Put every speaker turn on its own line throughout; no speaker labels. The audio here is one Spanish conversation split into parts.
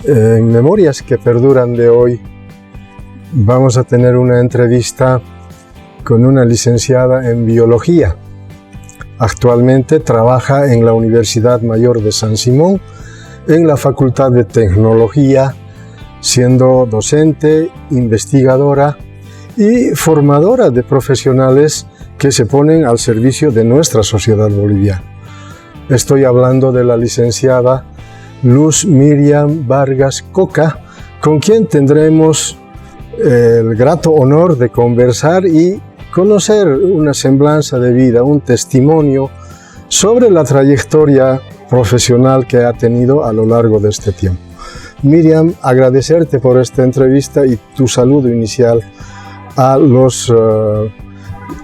En Memorias que Perduran de hoy vamos a tener una entrevista con una licenciada en biología. Actualmente trabaja en la Universidad Mayor de San Simón, en la Facultad de Tecnología, siendo docente, investigadora y formadora de profesionales que se ponen al servicio de nuestra sociedad boliviana. Estoy hablando de la licenciada Luz Miriam Vargas Coca, con quien tendremos el grato honor de conversar y conocer una semblanza de vida, un testimonio sobre la trayectoria profesional que ha tenido a lo largo de este tiempo. Miriam, agradecerte por esta entrevista y tu saludo inicial a los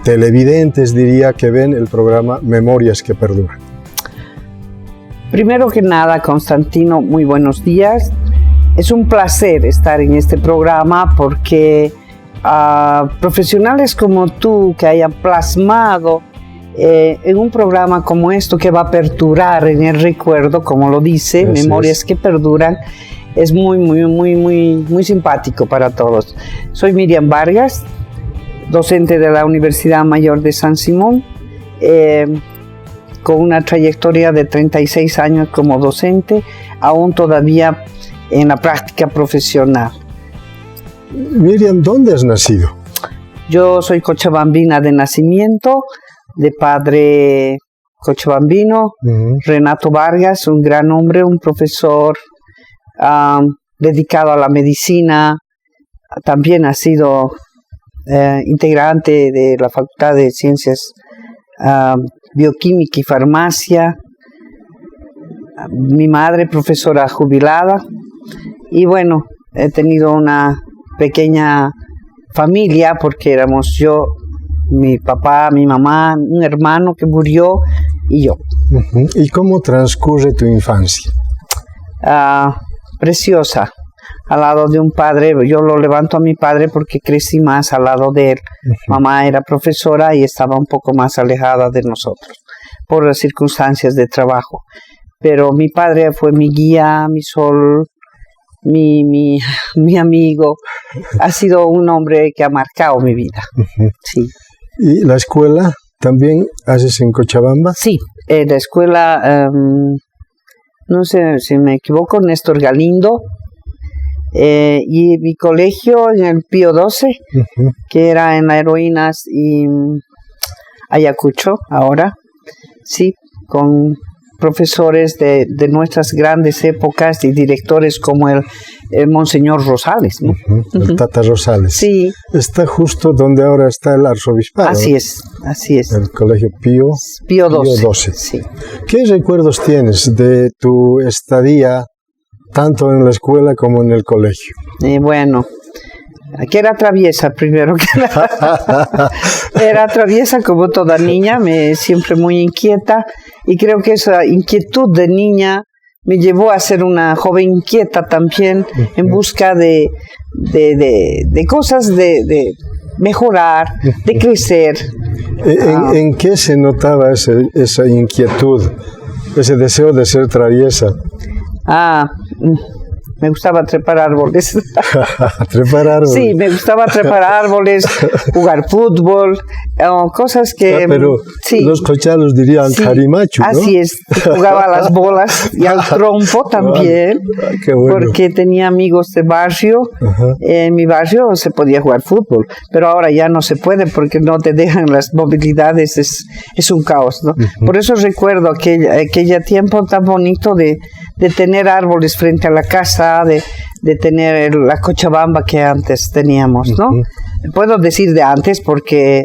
televidentes, diría, que ven el programa Memorias que Perduran.
Primero que nada, Constantino, muy buenos días. Es un placer estar en este programa porque profesionales como tú que hayan plasmado en un programa como esto que va a perdurar en el recuerdo, como lo dice, así Memorias que Perduran, es muy simpático para todos. Soy Miriam Vargas, docente de la Universidad Mayor de San Simón, con una trayectoria de 36 años como docente, aún todavía en la práctica profesional.
Miriam, ¿dónde has nacido?
Yo soy cochabambina de nacimiento, de padre cochabambino, Renato Vargas, un gran hombre, un profesor dedicado a la medicina. También ha sido integrante de la Facultad de Ciencias Bioquímica y Farmacia. Mi madre, profesora jubilada. Y bueno, he tenido una pequeña familia porque éramos yo, mi papá, mi mamá, un hermano que murió y yo.
¿Y cómo transcurre tu infancia?
Preciosa, al lado de un padre. Yo lo levanto a mi padre porque crecí más al lado de él. Mamá era profesora y estaba un poco más alejada de nosotros por las circunstancias de trabajo. Pero mi padre fue mi guía, mi sol, mi amigo. Ha sido un hombre que ha marcado mi vida. Sí.
¿Y la escuela también haces en Cochabamba?
Sí, la escuela, no sé si me equivoco, Néstor Galindo, y mi colegio en el Pío XII, que era en la Heroínas y Ayacucho, ahora, sí, con profesores de nuestras grandes épocas y directores como el Monseñor Rosales, ¿no?
El Tata Rosales.
Sí.
Está justo donde ahora está el arzobispado.
Así es, así es.
El colegio Pío XII.
Sí.
¿Qué recuerdos tienes de tu estadía tanto en la escuela como en el colegio?
Bueno, que era traviesa primero que nada. Era traviesa como toda niña, siempre muy inquieta, y creo que esa inquietud de niña me llevó a ser una joven inquieta también, en busca de cosas, de mejorar, de crecer.
¿En qué se notaba esa inquietud, ese deseo de ser traviesa?
Me gustaba trepar árboles.
¿Trepar árboles?
Sí, me gustaba trepar árboles, jugar fútbol, cosas que...
pero
sí,
los cochalos dirían carimacho, ¿no?
Así es, jugaba a las bolas y al trompo también,
qué bueno. Porque
tenía amigos de barrio. En mi barrio se podía jugar fútbol, pero ahora ya no se puede porque no te dejan las movilidades, es un caos, ¿no? Por eso recuerdo aquel tiempo tan bonito de tener árboles frente a la casa, de tener la Cochabamba que antes teníamos, ¿no? Puedo decir de antes porque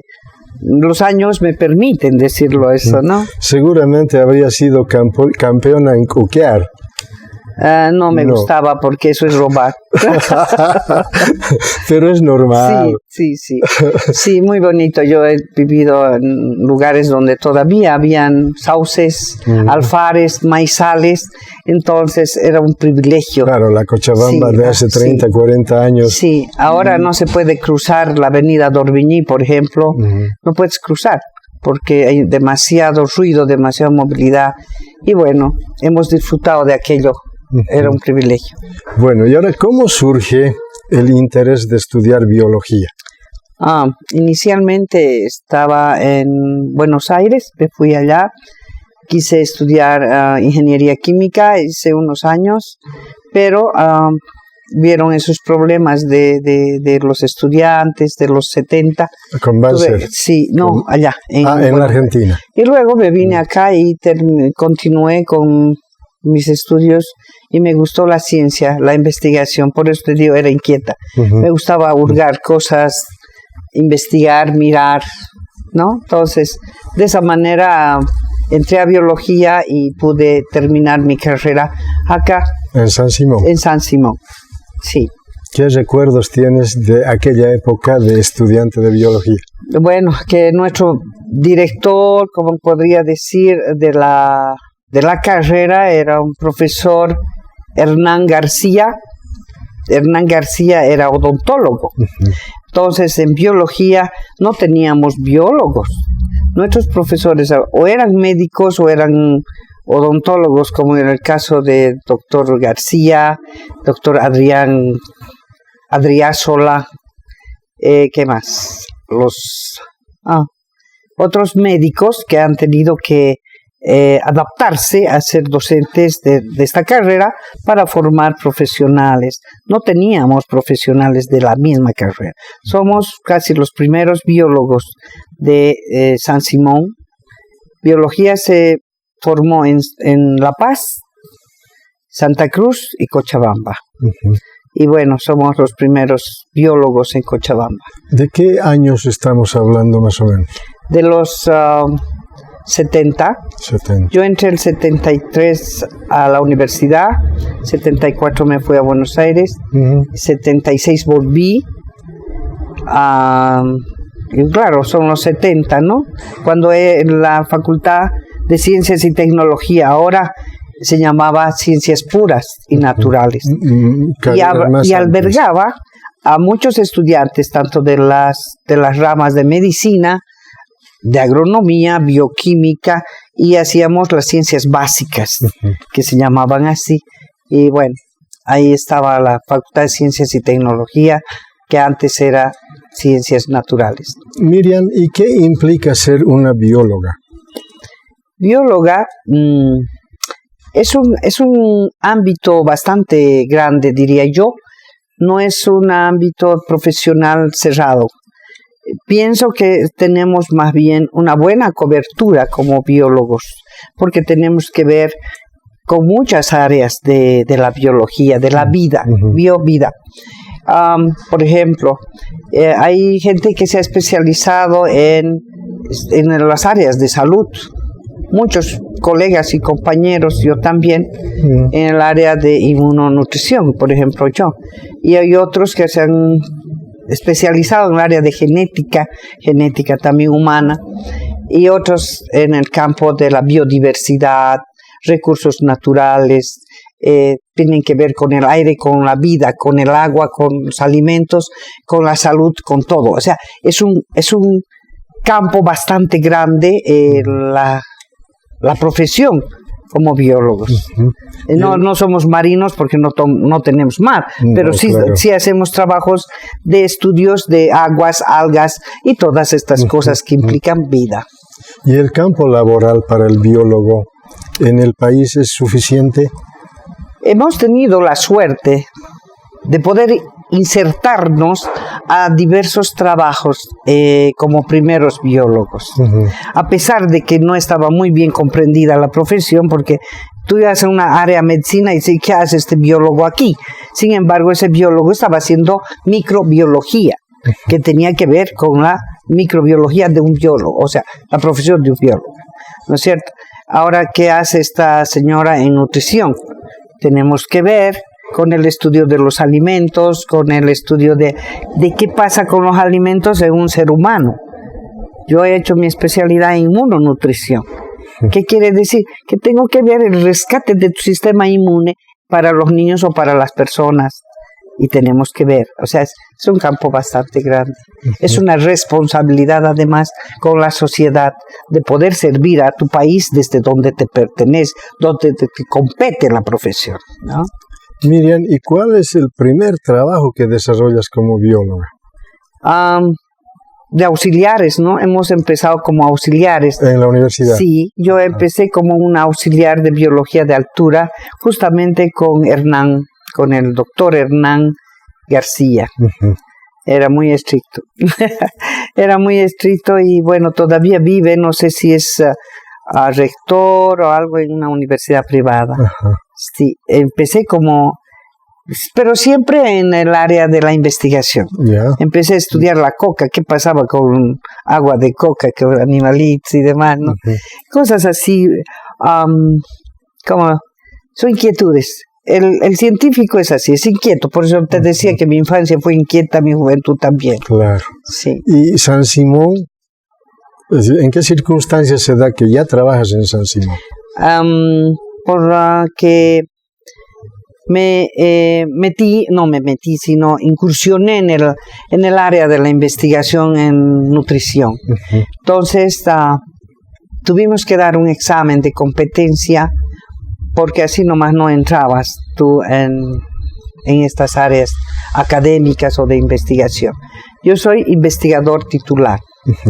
los años me permiten decirlo eso, ¿no?
Seguramente habría sido campeona en cuquear.
No me gustaba porque eso es robar.
Pero es normal.
Sí, muy bonito. Yo he vivido en lugares donde todavía habían sauces, alfares, maizales, entonces era un privilegio.
Claro, la Cochabamba de hace 30, 40 años.
Sí, ahora no se puede cruzar la avenida Dorbiñí, por ejemplo, no puedes cruzar porque hay demasiado ruido, demasiada movilidad, y bueno, hemos disfrutado de aquello Era un privilegio.
Bueno, y ahora, ¿cómo surge el interés de estudiar biología?
Inicialmente estaba en Buenos Aires, me fui allá, quise estudiar ingeniería química, hice unos años, pero vieron esos problemas de los estudiantes de los 70.
¿Con Banzer?
Sí, no, allá.
En la Argentina.
Y luego me vine acá y continué con mis estudios y me gustó la ciencia, la investigación, por eso te digo, era inquieta. Me gustaba hurgar cosas, investigar, mirar, ¿no? Entonces, de esa manera entré a biología y pude terminar mi carrera acá.
¿En San Simón?
En San Simón, sí.
¿Qué recuerdos tienes de aquella época de estudiante de biología?
Bueno, que nuestro director, como podría decir, de la carrera era un profesor Hernán García. Hernán García era odontólogo. Entonces, en biología no teníamos biólogos. Nuestros profesores o eran médicos o eran odontólogos, como en el caso de doctor García, doctor Adriásola, ¿qué más? Otros médicos que han tenido que adaptarse a ser docentes de esta carrera para formar profesionales. No teníamos profesionales de la misma carrera. Somos casi los primeros biólogos de San Simón. Biología se formó en La Paz, Santa Cruz y Cochabamba. Y bueno, somos los primeros biólogos en Cochabamba.
¿De qué años estamos hablando más o menos?
De los 70. Yo entré en el 73 a la universidad, 74 me fui a Buenos Aires, 76 volví, y claro, son los 70, ¿no? Cuando en la Facultad de Ciencias y Tecnología, ahora se llamaba Ciencias Puras y Naturales, y albergaba a muchos estudiantes, tanto de las ramas de medicina, de agronomía, bioquímica, y hacíamos las ciencias básicas, que se llamaban así. Y bueno, ahí estaba la Facultad de Ciencias y Tecnología, que antes era Ciencias Naturales.
Miriam, ¿y qué implica ser una bióloga?
Bióloga es un ámbito bastante grande, diría yo. No es un ámbito profesional cerrado. Pienso que tenemos más bien una buena cobertura como biólogos, porque tenemos que ver con muchas áreas de la biología, de la vida, biovida. Por ejemplo, hay gente que se ha especializado en las áreas de salud. Muchos colegas y compañeros, yo también, en el área de inmunonutrición, por ejemplo yo. Y hay otros que se han especializado en el área de genética también humana, y otros en el campo de la biodiversidad, recursos naturales, tienen que ver con el aire, con la vida, con el agua, con los alimentos, con la salud, con todo. O sea, es un campo bastante grande la profesión como biólogos. No somos marinos porque no tenemos mar, pero claro, sí hacemos trabajos de estudios de aguas, algas y todas estas cosas que implican vida.
¿Y el campo laboral para el biólogo en el país es suficiente?
Hemos tenido la suerte de poder insertarnos a diversos trabajos como primeros biólogos, a pesar de que no estaba muy bien comprendida la profesión, porque tú ibas a una área de medicina y dices, ¿qué hace este biólogo aquí? Sin embargo, ese biólogo estaba haciendo microbiología, que tenía que ver con la microbiología de un biólogo, o sea, la profesión de un biólogo, ¿no es cierto? Ahora, ¿qué hace esta señora en nutrición? Tenemos que ver con el estudio de los alimentos, con el estudio de qué pasa con los alimentos en un ser humano. Yo he hecho mi especialidad en inmunonutrición. ¿Qué quiere decir? Que tengo que ver el rescate de tu sistema inmune para los niños o para las personas y tenemos que ver, o sea, es un campo bastante grande. Es una responsabilidad además con la sociedad de poder servir a tu país desde donde te pertenece, donde te compete la profesión, ¿no?
Miriam, ¿y cuál es el primer trabajo que desarrollas como bióloga?
De auxiliares, ¿no? Hemos empezado como auxiliares.
¿En la universidad?
Sí, yo empecé como una auxiliar de biología de altura, justamente con el doctor Hernán García. Era muy estricto. Era muy estricto y bueno, todavía vive, no sé si es rector o algo en una universidad privada. Sí, empecé pero siempre en el área de la investigación. Empecé a estudiar la coca, qué pasaba con agua de coca, con animalitos y demás, ¿no? Cosas así, como son inquietudes. El científico es así, es inquieto, por eso te decía que mi infancia fue inquieta, mi juventud también.
Claro.
Sí.
¿Y San Simón? ¿En qué circunstancias se da que ya trabajas en San Simón?
Que incursioné en el área de la investigación en nutrición. Entonces, tuvimos que dar un examen de competencia porque así nomás no entrabas tú en estas áreas académicas o de investigación. Yo soy investigador titular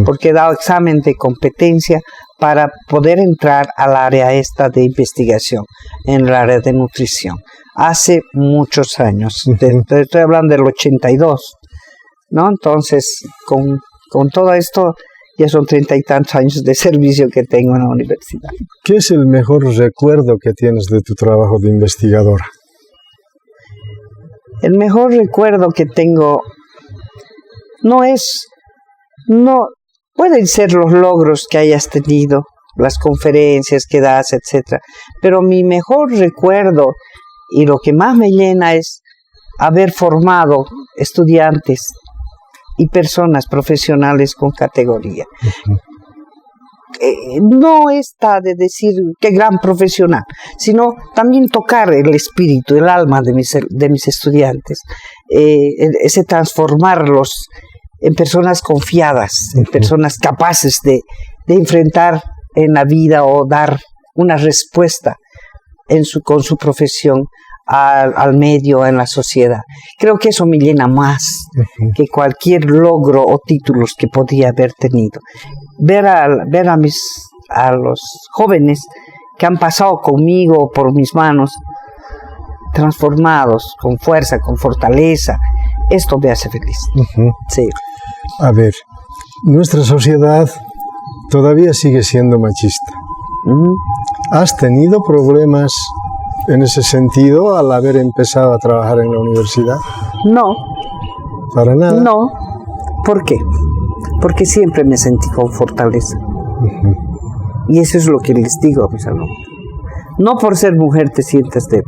porque he dado examen de competencia para poder entrar al área esta de investigación, en el área de nutrición. Hace muchos años, te estoy hablando del 82, ¿no? Entonces, con todo esto, ya son 30 y tantos años de servicio que tengo en la universidad.
¿Qué es el mejor recuerdo que tienes de tu trabajo de investigadora?
El mejor recuerdo que tengo pueden ser los logros que hayas tenido, las conferencias que das, etc. Pero mi mejor recuerdo y lo que más me llena es haber formado estudiantes y personas profesionales con categoría. No está de decir qué gran profesional, sino también tocar el espíritu, el alma de mis estudiantes, ese transformarlos en personas confiadas, en personas capaces de enfrentar en la vida o dar una respuesta con su profesión al medio, en la sociedad. Creo que eso me llena más que cualquier logro o títulos que podía haber tenido. Ver a los jóvenes que han pasado conmigo por mis manos, transformados, con fuerza, con fortaleza, esto me hace feliz. Sí.
A ver, nuestra sociedad todavía sigue siendo machista. ¿Has tenido problemas en ese sentido al haber empezado a trabajar en la universidad?
No.
¿Para nada?
No. ¿Por qué? Porque siempre me sentí con fortaleza. Y eso es lo que les digo a mis alumnos. No por ser mujer te sientes débil.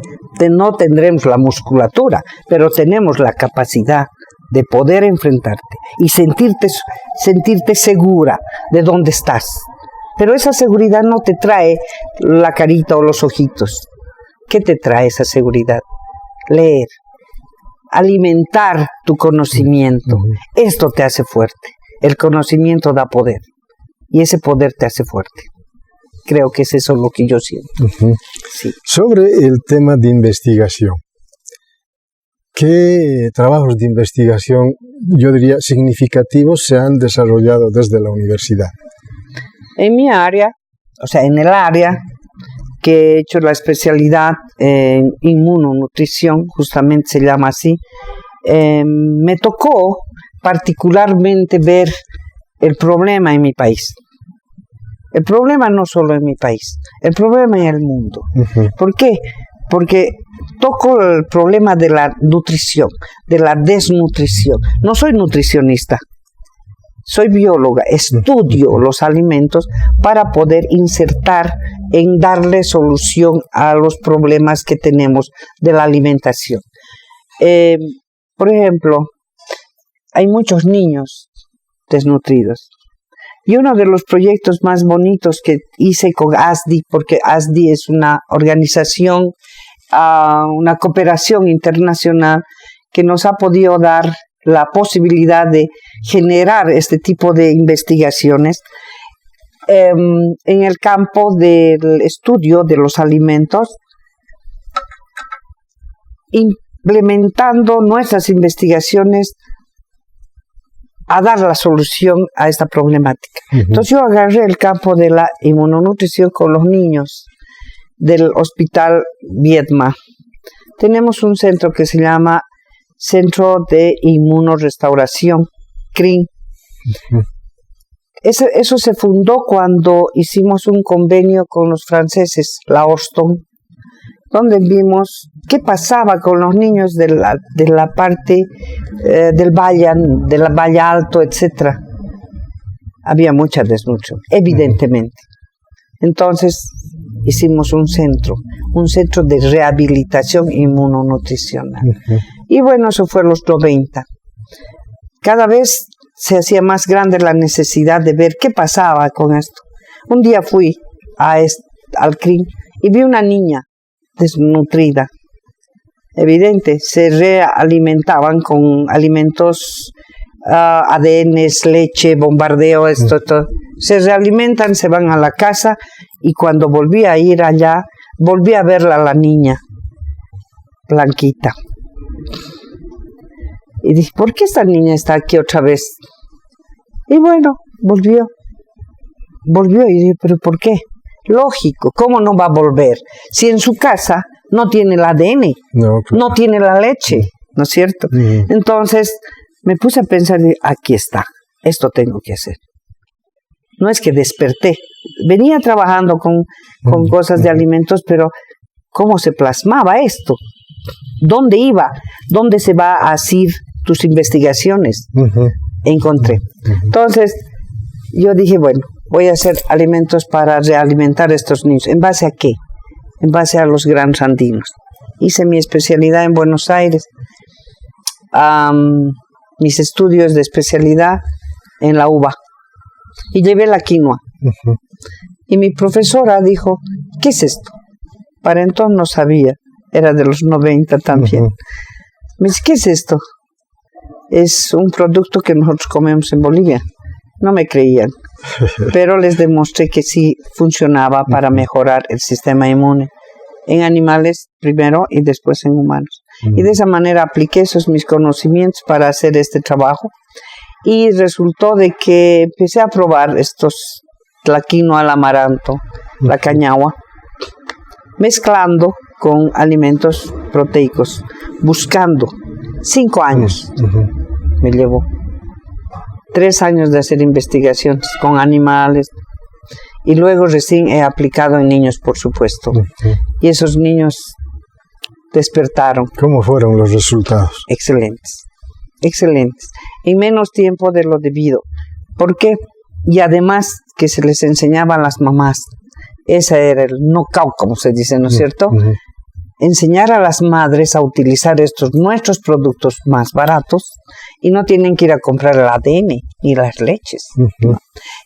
No tendremos la musculatura, pero tenemos la capacidad de poder enfrentarte y sentirte segura de dónde estás. Pero esa seguridad no te trae la carita o los ojitos. ¿Qué te trae esa seguridad? Leer, alimentar tu conocimiento. Esto te hace fuerte. El conocimiento da poder y ese poder te hace fuerte. Creo que es eso lo que yo siento. Sí.
Sobre el tema de investigación, ¿qué trabajos de investigación, yo diría, significativos se han desarrollado desde la universidad?
En mi área, o sea, en el área que he hecho la especialidad en inmunonutrición, justamente se llama así, me tocó particularmente ver el problema en mi país. El problema no solo en mi país, el problema en el mundo. ¿Por qué? Porque toco el problema de la nutrición, de la desnutrición. No soy nutricionista, soy bióloga, estudio los alimentos para poder insertar en darle solución a los problemas que tenemos de la alimentación. Por ejemplo, hay muchos niños desnutridos. Y uno de los proyectos más bonitos que hice con ASDI, porque ASDI es una organización, una cooperación internacional que nos ha podido dar la posibilidad de generar este tipo de investigaciones en el campo del estudio de los alimentos, implementando nuestras investigaciones a dar la solución a esta problemática. Entonces yo agarré el campo de la inmunonutrición con los niños del Hospital Viedma. Tenemos un centro que se llama Centro de Inmunorestauración, CRIN. Eso se fundó cuando hicimos un convenio con los franceses, la Horston, donde vimos qué pasaba con los niños de la parte del Valle Alto, etc. Había mucha desnutrición, evidentemente. Entonces hicimos un centro de rehabilitación inmunonutricional. Y bueno, eso fue en los 90. Cada vez se hacía más grande la necesidad de ver qué pasaba con esto. Un día fui al CRIN y vi una niña desnutrida. Evidente, se realimentaban con alimentos, ADNs, leche, bombardeo, todo. Se realimentan, se van a la casa y cuando volví a ir allá, volví a verla a la niña, blanquita. Y dije, ¿por qué esta niña está aquí otra vez? Y bueno, volvió y dije, ¿pero por qué? Lógico, ¿cómo no va a volver? Si en su casa no tiene el ADN, no tiene la leche, ¿no es cierto? Entonces me puse a pensar, aquí está, esto tengo que hacer. No es que desperté, venía trabajando con cosas de alimentos, pero ¿cómo se plasmaba esto? ¿Dónde iba? ¿Dónde se va a hacer tus investigaciones? Encontré. Entonces yo dije, bueno, voy a hacer alimentos para realimentar a estos niños. ¿En base a qué? En base a los grandes andinos. Hice mi especialidad en Buenos Aires, mis estudios de especialidad en la UBA, y llevé la quinoa. Y mi profesora dijo, ¿qué es esto? Para entonces no sabía, era de los 90 también. Me dice, ¿qué es esto? Es un producto que nosotros comemos en Bolivia. No me creían, pero les demostré que sí funcionaba para mejorar el sistema inmune en animales primero y después en humanos. Y de esa manera apliqué esos mis conocimientos para hacer este trabajo y resultó de que empecé a probar la quinoa, el amaranto, la cañagua, mezclando con alimentos proteicos, buscando 5 años. Me llevó 3 años de hacer investigaciones con animales y luego recién he aplicado en niños, por supuesto. Y esos niños despertaron.
¿Cómo fueron los resultados?
Excelentes, excelentes. En menos tiempo de lo debido. ¿Por qué? Y además que se les enseñaba a las mamás. Ese era el knockout, como se dice, ¿no es cierto? Enseñar a las madres a utilizar nuestros productos más baratos y no tienen que ir a comprar el ADN ni las leches. ¿No?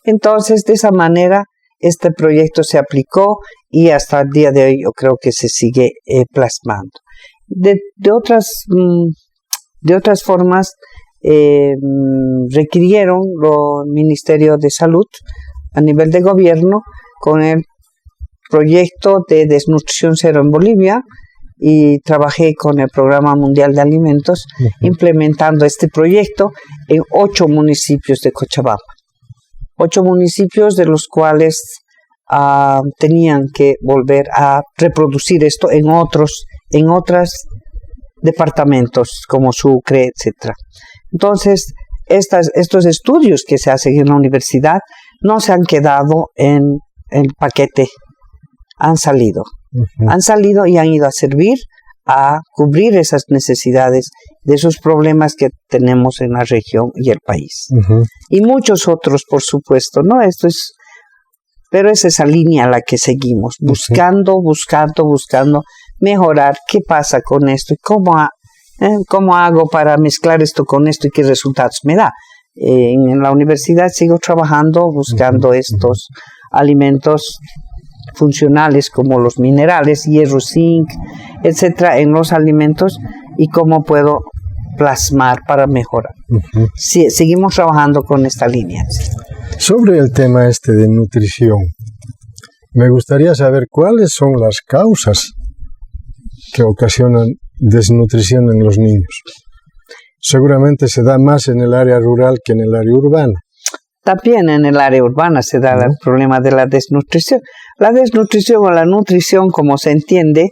Entonces, de esa manera, este proyecto se aplicó y hasta el día de hoy yo creo que se sigue plasmando. De otras formas, requirieron los Ministerios de Salud a nivel de gobierno con el proyecto de desnutrición cero en Bolivia y trabajé con el Programa Mundial de Alimentos implementando este proyecto en 8 municipios de Cochabamba. 8 municipios de los cuales tenían que volver a reproducir esto en otros departamentos como Sucre, etc. Entonces, estos estudios que se hacen en la universidad no se han quedado en el paquete, han salido y han ido a servir a cubrir esas necesidades de esos problemas que tenemos en la región y el país. Y muchos otros, por supuesto, ¿no? Pero es esa línea a la que seguimos, buscando mejorar qué pasa con esto y cómo hago para mezclar esto con esto y qué resultados me da. En la universidad sigo trabajando buscando estos alimentos funcionales como los minerales, hierro, zinc, etcétera, en los alimentos y cómo puedo plasmar para mejorar. Sí, seguimos trabajando con esta línea.
Sobre el tema de nutrición, me gustaría saber cuáles son las causas que ocasionan desnutrición en los niños. Seguramente se da más en el área rural que en el área urbana.
También en el área urbana se da el problema de la desnutrición. La desnutrición o la nutrición, como se entiende,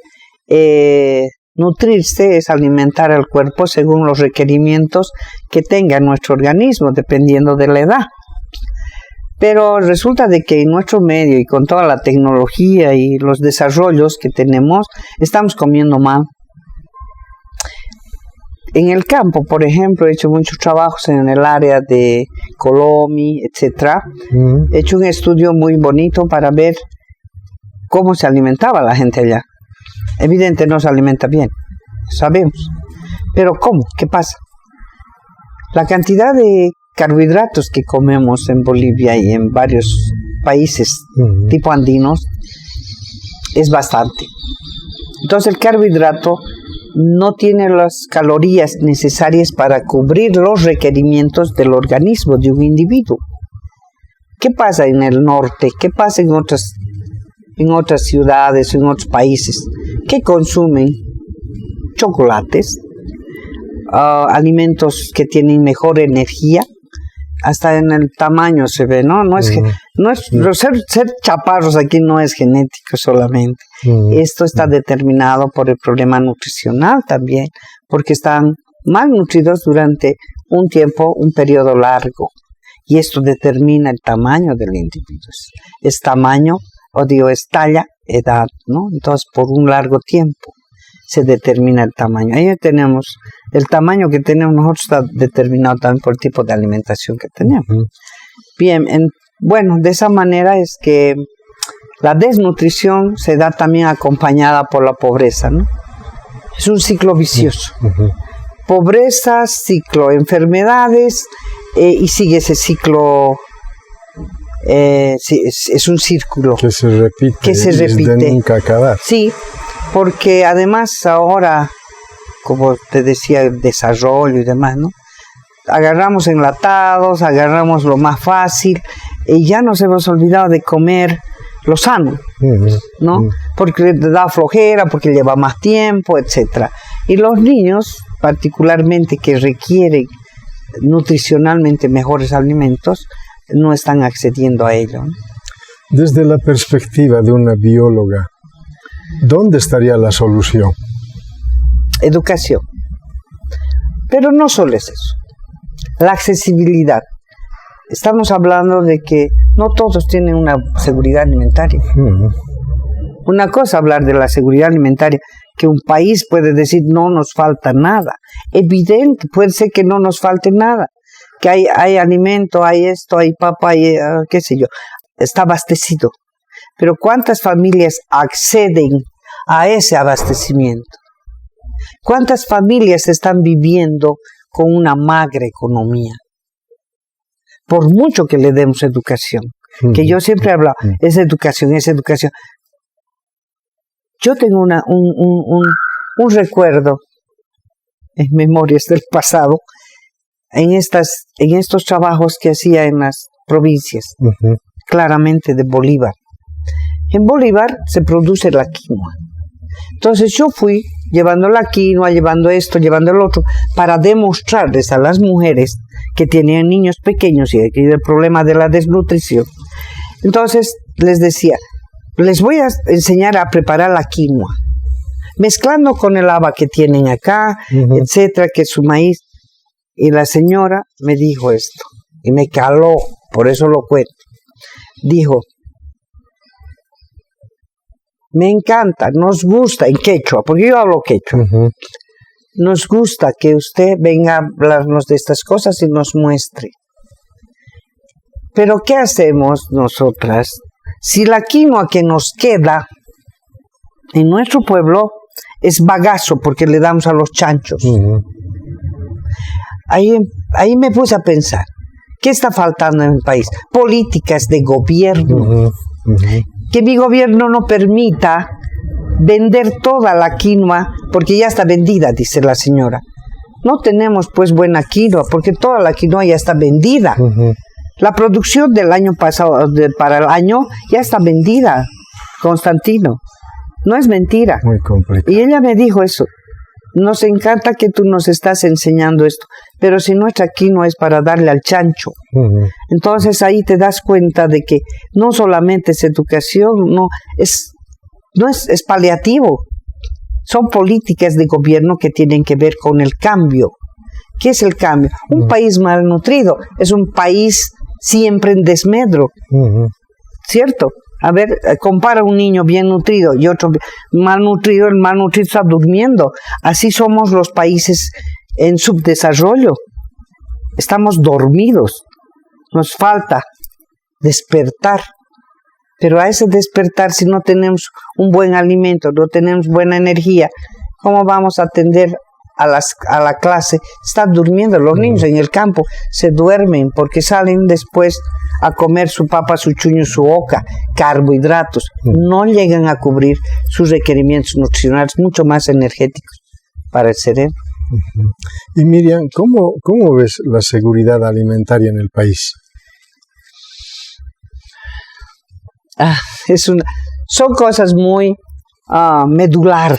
nutrirse es alimentar al cuerpo según los requerimientos que tenga nuestro organismo, dependiendo de la edad. Pero resulta de que en nuestro medio y con toda la tecnología y los desarrollos que tenemos, estamos comiendo mal. En el campo, por ejemplo, he hecho muchos trabajos en el área de Colomi, etc. He hecho un estudio muy bonito para ver cómo se alimentaba la gente allá. Evidente no se alimenta bien, sabemos. Pero ¿cómo? ¿Qué pasa? La cantidad de carbohidratos que comemos en Bolivia y en varios países tipo andinos es bastante. Entonces el carbohidrato no tiene las calorías necesarias para cubrir los requerimientos del organismo de un individuo. ¿Qué pasa en el norte? ¿Qué pasa en otras ciudades, en otros países? ¿Qué consumen? Chocolates, alimentos que tienen mejor energía, hasta en el tamaño se ve, ¿no? Ser chaparros aquí no es genético solamente. Esto está determinado por el problema nutricional también, porque están malnutridos durante un periodo largo. Y esto determina el tamaño del individuo. Es tamaño, es talla, edad, ¿no? Entonces, por un largo tiempo se determina el tamaño. Ahí tenemos, el tamaño que tenemos nosotros está determinado también por el tipo de alimentación que tenemos. Bien, de esa manera es que la desnutrición se da también acompañada por la pobreza, ¿no? Es un ciclo vicioso. Pobreza, ciclo, enfermedades, y sigue ese ciclo. Es un círculo
que se repite de nunca acabar.
Sí, porque además ahora, como te decía, el desarrollo y demás, ¿no? Agarramos enlatados, agarramos lo más fácil y ya nos hemos olvidado de comer lo sano, ¿no? Porque da flojera, porque lleva más tiempo, etc. Y los niños, particularmente que requieren nutricionalmente mejores alimentos, no están accediendo a ello.
Desde la perspectiva de una bióloga, ¿dónde estaría la solución?
Educación. Pero no solo es eso. La accesibilidad. Estamos hablando de que no todos tienen una seguridad alimentaria. Una cosa hablar de la seguridad alimentaria, que un país puede decir no nos falta nada. Evidente, puede ser que no nos falte nada. Que hay alimento, hay esto, hay papa, hay qué sé yo, está abastecido. Pero ¿cuántas familias acceden a ese abastecimiento? ¿Cuántas familias están viviendo con una magra economía? Por mucho que le demos educación, que yo siempre hablo, es educación. Yo tengo un recuerdo en memorias del pasado, en estos trabajos que hacía en las provincias, claramente de Bolívar. En Bolívar se produce la quinoa. Entonces yo fui llevando la quinoa, llevando esto, llevando el otro, para demostrarles a las mujeres que tenían niños pequeños y el problema de la desnutrición. Entonces les decía, les voy a enseñar a preparar la quinoa, mezclando con el haba que tienen acá, etcétera, que es su maíz. Y la señora me dijo esto, y me caló, por eso lo cuento. Dijo, me encanta, nos gusta, en quechua, porque yo hablo quechua, nos gusta que usted venga a hablarnos de estas cosas y nos muestre. Pero ¿qué hacemos nosotras? Si la quinoa que nos queda en nuestro pueblo es bagazo, porque le damos a los chanchos. Ahí me puse a pensar, ¿qué está faltando en el país? Políticas de gobierno. Que mi gobierno no permita vender toda la quinoa, porque ya está vendida, dice la señora. No tenemos pues buena quinoa, porque toda la quinoa ya está vendida. La producción del año pasado, para el año, ya está vendida, Constantino. No es mentira.
Muy complicado.
Y ella me dijo eso. Nos encanta que tú nos estás enseñando esto, pero si nuestra quinoa es para darle al chancho. Entonces ahí te das cuenta de que no solamente es educación, es paliativo. Son políticas de gobierno que tienen que ver con el cambio. ¿Qué es el cambio? Un país malnutrido es un país siempre en desmedro, ¿cierto? A ver, compara un niño bien nutrido y otro malnutrido, el malnutrido está durmiendo. Así somos los países en subdesarrollo. Estamos dormidos. Nos falta despertar. Pero a ese despertar, si no tenemos un buen alimento, no tenemos buena energía, ¿cómo vamos a atender a la clase? Están durmiendo los niños en el campo, se duermen porque salen después a comer su papa, su chuño, su oca, carbohidratos. No llegan a cubrir sus requerimientos nutricionales, mucho más energéticos para el cerebro.
Y Miriam, ¿cómo ves la seguridad alimentaria en el país?
Son cosas muy medular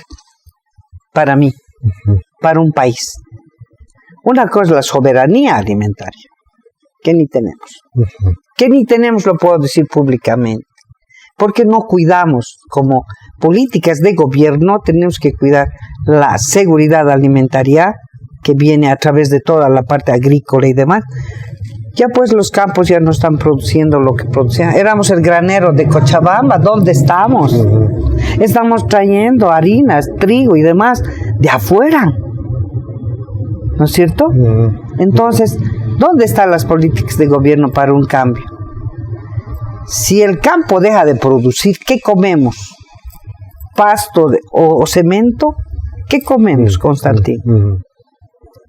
para mí, para un país. Una cosa es la soberanía alimentaria, que ni tenemos. Que ni tenemos, lo puedo decir públicamente. Porque no cuidamos, como políticas de gobierno, tenemos que cuidar la seguridad alimentaria, que viene a través de toda la parte agrícola y demás. Ya pues los campos ya no están produciendo lo que producían. Éramos el granero de Cochabamba, ¿dónde estamos? Estamos trayendo harinas, trigo y demás de afuera. ¿No es cierto? Entonces, ¿dónde están las políticas de gobierno para un cambio? Si el campo deja de producir, ¿qué comemos? ¿Pasto o cemento? ¿Qué comemos, Constantino?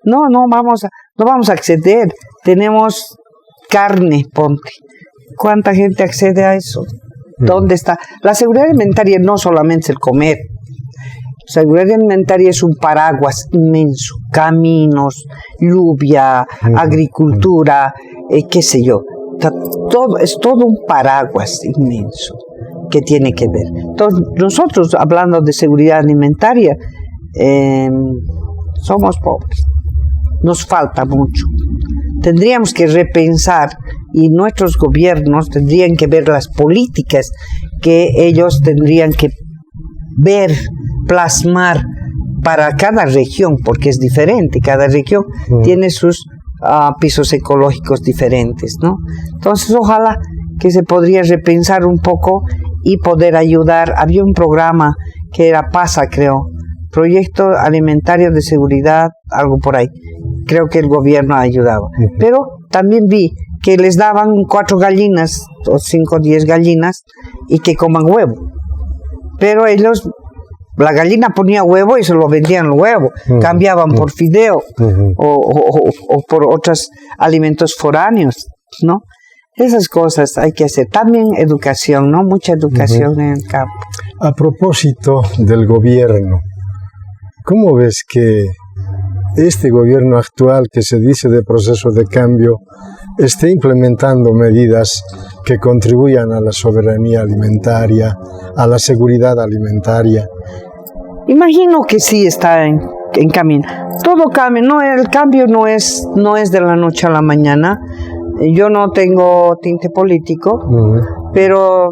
No vamos a acceder. Tenemos carne, ponte. ¿Cuánta gente accede a eso? ¿Dónde está? La seguridad alimentaria no solamente es el comer. La seguridad alimentaria es un paraguas inmenso. Caminos, lluvia, agricultura, qué sé yo. Es todo un paraguas inmenso que tiene que ver. Entonces, nosotros, hablando de seguridad alimentaria, somos pobres. Nos falta mucho. Tendríamos que repensar y nuestros gobiernos tendrían que ver las políticas que ellos tendrían que ver, plasmar para cada región, porque es diferente, cada región tiene sus pisos ecológicos diferentes, ¿no? Entonces ojalá que se podría repensar un poco y poder ayudar. Había un programa que era PASA, creo, Proyecto Alimentario de Seguridad, algo por ahí. Creo que el gobierno ha ayudado. Pero también vi que les daban 4 gallinas, o 5 o 10 gallinas, y que coman huevo. Pero ellos, la gallina ponía huevo y se lo vendían el huevo. Cambiaban por fideo o por otros alimentos foráneos, ¿no? Esas cosas hay que hacer. También educación, ¿no? Mucha educación en el campo.
A propósito del gobierno, ¿cómo ves que este gobierno actual, que se dice de proceso de cambio, esté implementando medidas que contribuyan a la soberanía alimentaria, a la seguridad alimentaria?
Imagino que sí está en camino. Todo cambia, el cambio no es de la noche a la mañana. Yo no tengo tinte político, pero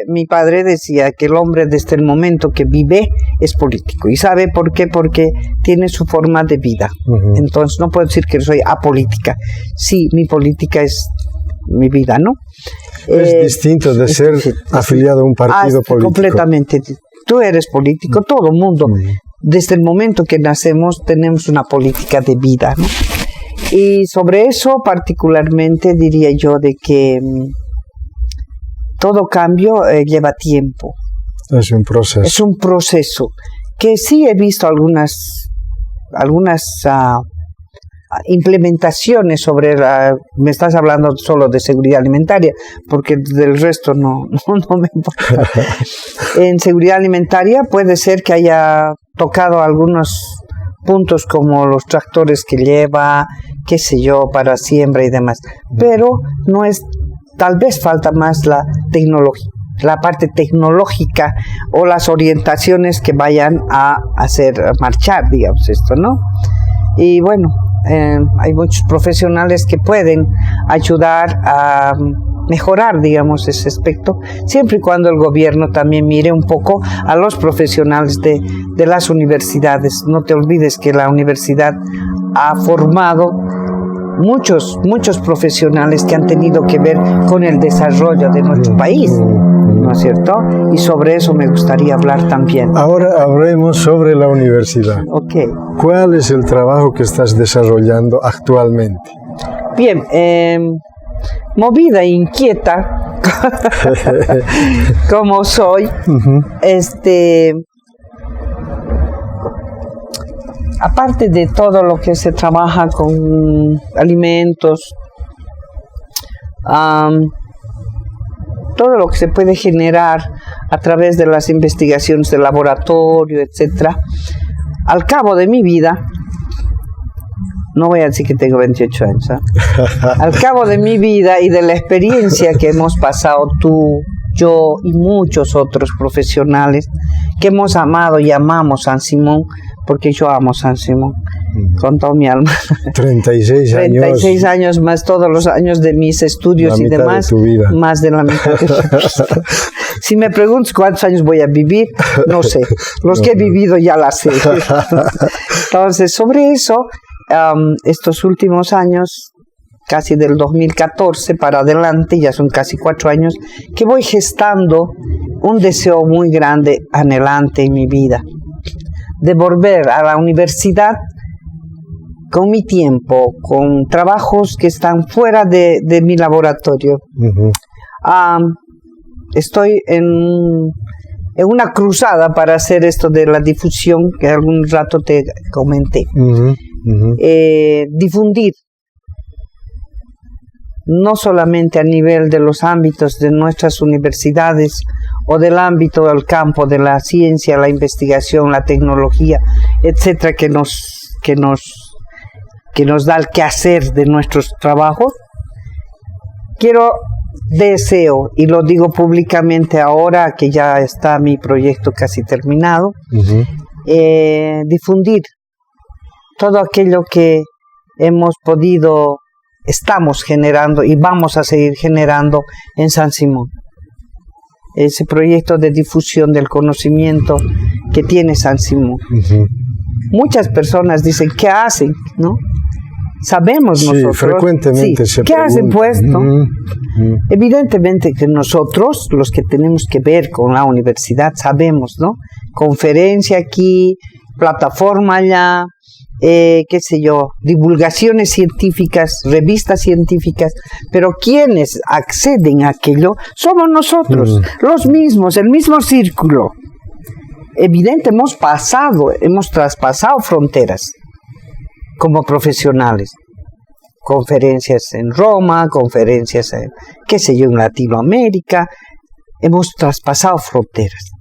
mi padre decía que el hombre desde el momento que vive es político. ¿Y sabe por qué? Porque tiene su forma de vida. Entonces no puedo decir que soy apolítica. Sí, mi política es mi vida, ¿no?
Es distinto de ser afiliado a un partido político.
Completamente. Tú eres político, todo el mundo. Desde el momento que nacemos tenemos una política de vida, ¿no? Y sobre eso particularmente diría yo de que todo cambio lleva tiempo.
Es un proceso.
Es un proceso que sí he visto algunas implementaciones sobre me estás hablando solo de seguridad alimentaria, porque del resto no me importa. En seguridad alimentaria puede ser que haya tocado algunos puntos como los tractores que lleva, qué sé yo, para siembra y demás. Pero no es, tal vez falta más la tecnología, la parte tecnológica o las orientaciones que vayan a hacer marchar, digamos, esto, ¿no? Y bueno, hay muchos profesionales que pueden ayudar a mejorar, digamos, ese aspecto, siempre y cuando el gobierno también mire un poco a los profesionales de las universidades. No te olvides que la universidad ha formado muchos profesionales que han tenido que ver con el desarrollo de nuestro país, ¿no es cierto? Y sobre eso me gustaría hablar también.
Ahora hablemos sobre la universidad.
Okay.
¿Cuál es el trabajo que estás desarrollando actualmente?
Bien, movida e inquieta, como soy, aparte de todo lo que se trabaja con alimentos, todo lo que se puede generar a través de las investigaciones de laboratorio, etcétera, al cabo de mi vida, no voy a decir que tengo 28 años, ¿eh? Al cabo de mi vida y de la experiencia que hemos pasado tú, yo y muchos otros profesionales que hemos amado y amamos San Simón, porque yo amo San Simón con toda mi alma.
36 años.
36 años más todos los años de mis estudios y demás.
De tu vida.
Más de la mitad de mi vida. Si me preguntas cuántos años voy a vivir, no sé. Los que he vivido ya la sé. Entonces, sobre eso, estos últimos años, casi del 2014 para adelante, ya son casi 4 años, que voy gestando un deseo muy grande, anhelante en mi vida, de volver a la universidad con mi tiempo, con trabajos que están fuera de mi laboratorio. Estoy en una cruzada para hacer esto de la difusión, que algún rato te comenté. Difundir, no solamente a nivel de los ámbitos de nuestras universidades o del ámbito del campo de la ciencia, la investigación, la tecnología, etcétera, que nos da el quehacer de nuestros trabajos. Deseo, y lo digo públicamente ahora que ya está mi proyecto casi terminado, difundir todo aquello que estamos generando y vamos a seguir generando en San Simón. Ese proyecto de difusión del conocimiento que tiene San Simón. Muchas personas dicen, ¿qué hacen? ¿No? Sabemos nosotros.
Frecuentemente se
¿qué hacen pues? ¿No?
Evidentemente
que nosotros, los que tenemos que ver con la universidad, sabemos, ¿no? Conferencia aquí, plataforma allá, qué sé yo, divulgaciones científicas, revistas científicas, pero quienes acceden a aquello somos nosotros, los mismos, el mismo círculo. Evidente, hemos traspasado fronteras como profesionales. Conferencias en Roma, conferencias en, qué sé yo, en Latinoamérica, hemos traspasado fronteras.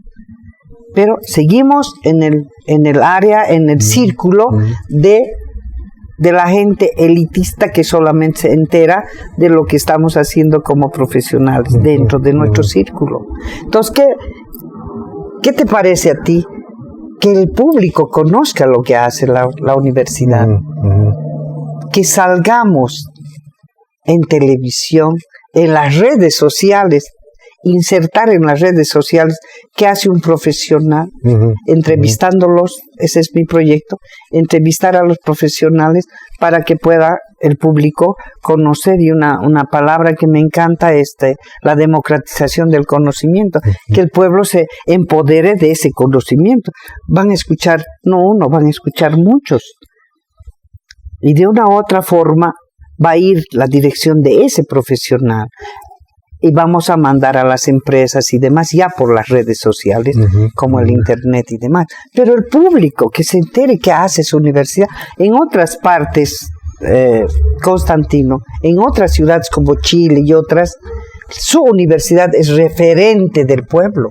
Pero seguimos en el área, en el círculo de la gente elitista que solamente se entera de lo que estamos haciendo como profesionales dentro de nuestro círculo. Entonces, ¿qué te parece a ti que el público conozca lo que hace la universidad? Que salgamos en televisión, en las redes sociales, insertar en las redes sociales qué hace un profesional, entrevistándolos, ese es mi proyecto, entrevistar a los profesionales para que pueda el público conocer, y una palabra que me encanta es la democratización del conocimiento, que el pueblo se empodere de ese conocimiento. Van a escuchar, no uno, van a escuchar muchos, y de una u otra forma va a ir la dirección de ese profesional. Y vamos a mandar a las empresas y demás ya por las redes sociales, como el internet y demás. Pero el público que se entere qué hace su universidad en otras partes, Constantino, en otras ciudades como Chile y otras, su universidad es referente del pueblo.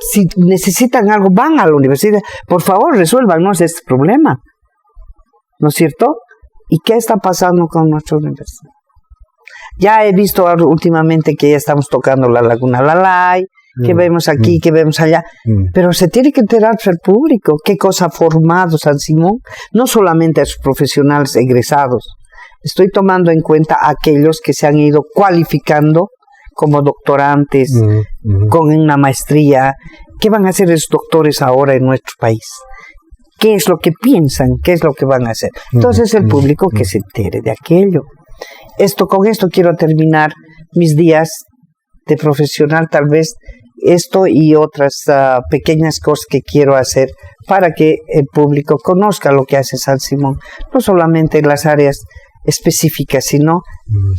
Si necesitan algo, van a la universidad. Por favor, resuélvanos este problema. ¿No es cierto? ¿Y qué está pasando con nuestra universidad? Ya he visto últimamente que ya estamos tocando la Laguna Lalay, que vemos aquí, que vemos allá, pero se tiene que enterarse al público qué cosa ha formado San Simón, no solamente a sus profesionales egresados. Estoy tomando en cuenta a aquellos que se han ido cualificando como doctorantes, con una maestría. ¿Qué van a hacer esos doctores ahora en nuestro país? ¿Qué es lo que piensan? ¿Qué es lo que van a hacer? Entonces el público que se entere de aquello. Con esto quiero terminar mis días de profesional, tal vez esto y otras pequeñas cosas que quiero hacer para que el público conozca lo que hace San Simón, no solamente en las áreas específicas, sino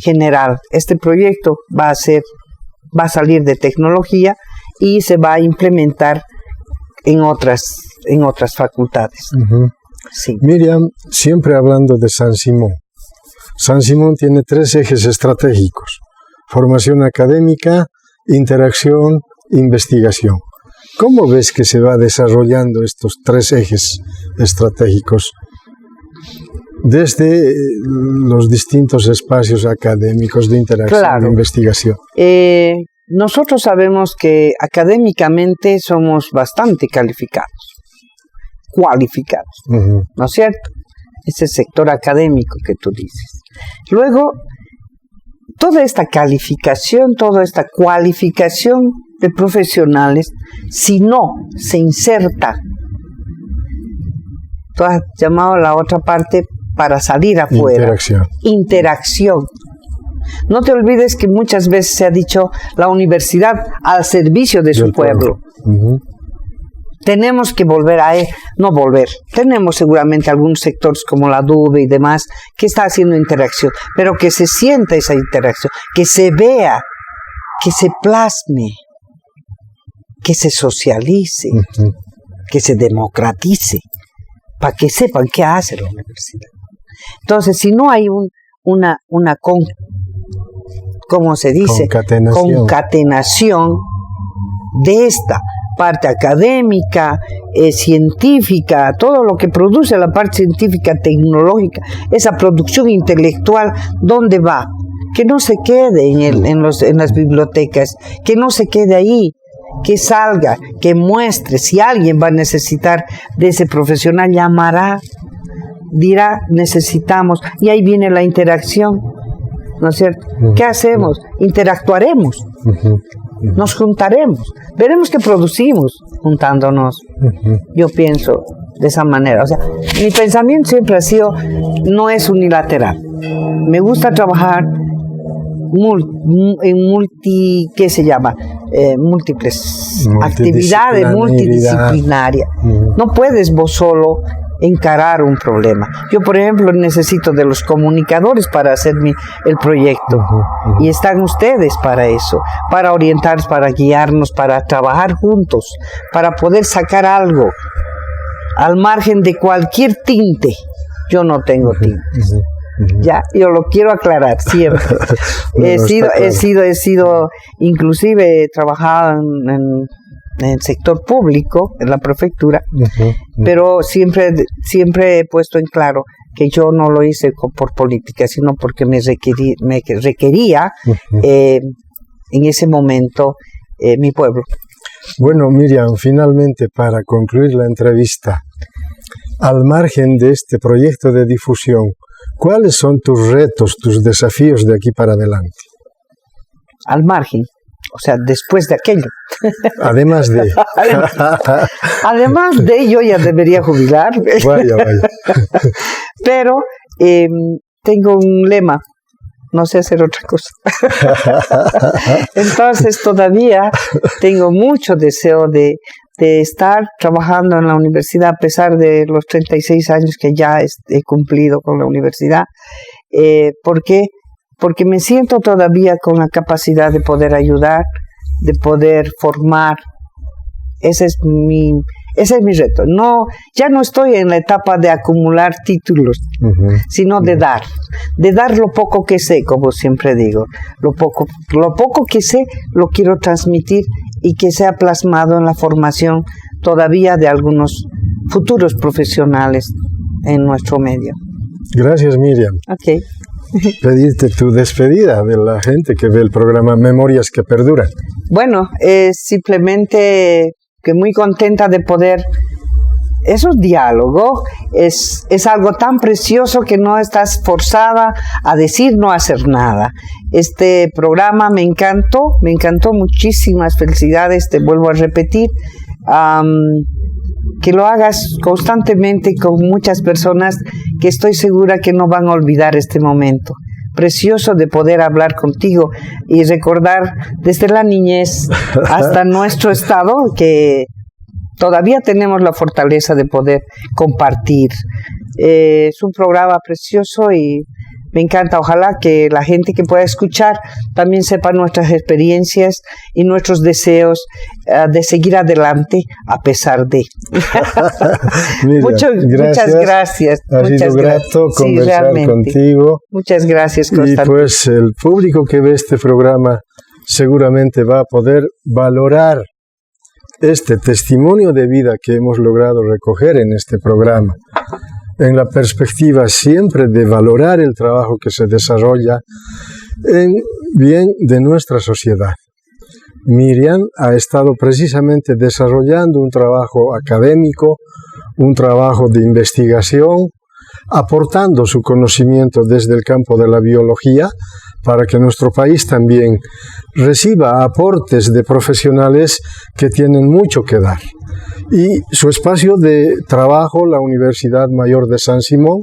general. Este proyecto va a salir de tecnología y se va a implementar en otras facultades. Sí.
Miriam, siempre hablando de San Simón. San Simón tiene 3 ejes estratégicos: formación académica, interacción, investigación. ¿Cómo ves que se va desarrollando estos 3 ejes estratégicos desde los distintos espacios académicos de interacción, de investigación?
Nosotros sabemos que académicamente somos bastante cualificados, ¿no es cierto? Ese sector académico que tú dices. Luego, toda esta calificación, toda esta cualificación de profesionales, si no se inserta, tú has llamado la otra parte para salir afuera. Interacción. No te olvides que muchas veces se ha dicho la universidad al servicio de su pueblo. Tenemos que tenemos seguramente algunos sectores como la DUBE y demás que está haciendo interacción, pero que se sienta esa interacción, que se vea, que se plasme, que se socialice, que se democratice, para que sepan qué hace la universidad. Entonces, si no hay una ¿cómo se dice? Concatenación de esta parte académica, científica, todo lo que produce la parte científica, tecnológica, esa producción intelectual, ¿dónde va? Que no se quede en las bibliotecas, que no se quede ahí, que salga, que muestre. Si alguien va a necesitar de ese profesional, llamará, dirá, necesitamos, y ahí viene la interacción, ¿no es cierto? ¿Qué hacemos? Interactuaremos. Nos juntaremos, veremos qué producimos juntándonos. Yo pienso de esa manera. O sea, mi pensamiento siempre ha sido, no es unilateral. Me gusta trabajar ¿qué se llama? Múltiples actividades multidisciplinarias. No puedes vos solo encarar un problema. Yo, por ejemplo, necesito de los comunicadores para hacer el proyecto, y están ustedes para eso, para orientarnos, para guiarnos, para trabajar juntos, para poder sacar algo al margen de cualquier tinte. Yo no tengo tintes. Ya, yo lo quiero aclarar siempre. He sido, inclusive he trabajado en el sector público, en la prefectura, pero siempre he puesto en claro que yo no lo hice por política, sino porque me requería en ese momento mi pueblo.
Bueno, Miriam, finalmente, para concluir la entrevista, al margen de este proyecto de difusión, ¿cuáles son tus retos, tus desafíos de aquí para adelante?
Al margen. O sea, después de aquello.
Además de...
Además de, yo ya debería jubilar.
Vaya.
Pero tengo un lema, no sé hacer otra cosa. Entonces todavía tengo mucho deseo de estar trabajando en la universidad, a pesar de los 36 años que ya he cumplido con la universidad. Porque me siento todavía con la capacidad de poder ayudar, de poder formar. Ese es mi reto. Ya no estoy en la etapa de acumular títulos, sino de dar lo poco que sé, como siempre digo. Lo poco que sé lo quiero transmitir y que sea plasmado en la formación todavía de algunos futuros profesionales en nuestro medio.
Gracias, Miriam.
Okay.
Pedirte tu despedida de la gente que ve el programa Memorias que Perduran.
Bueno, simplemente que muy contenta de poder. Esos diálogos es algo tan precioso que no estás forzada a decir, no hacer nada. Este programa me encantó muchísimas felicidades, te vuelvo a repetir. Que lo hagas constantemente con muchas personas que estoy segura que no van a olvidar este momento precioso de poder hablar contigo y recordar desde la niñez hasta nuestro estado que todavía tenemos la fortaleza de poder compartir. Es un programa precioso y me encanta. Ojalá que la gente que pueda escuchar también sepa nuestras experiencias y nuestros deseos de seguir adelante a pesar de.
Mira,
muchas gracias.
Ha sido grato conversar contigo.
Muchas gracias, Constantino.
Y pues el público que ve este programa seguramente va a poder valorar este testimonio de vida que hemos logrado recoger en este programa, en la perspectiva siempre de valorar el trabajo que se desarrolla en bien de nuestra sociedad. Miriam ha estado precisamente desarrollando un trabajo académico, un trabajo de investigación, aportando su conocimiento desde el campo de la biología para que nuestro país también reciba aportes de profesionales que tienen mucho que dar. Y su espacio de trabajo, la Universidad Mayor de San Simón,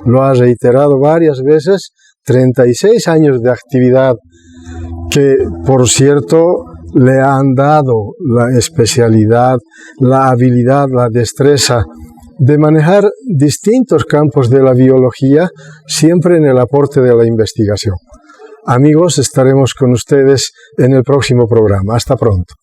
lo ha reiterado varias veces, 36 años de actividad que, por cierto, le han dado la especialidad, la habilidad, la destreza de manejar distintos campos de la biología, siempre en el aporte de la investigación. Amigos, estaremos con ustedes en el próximo programa. Hasta pronto.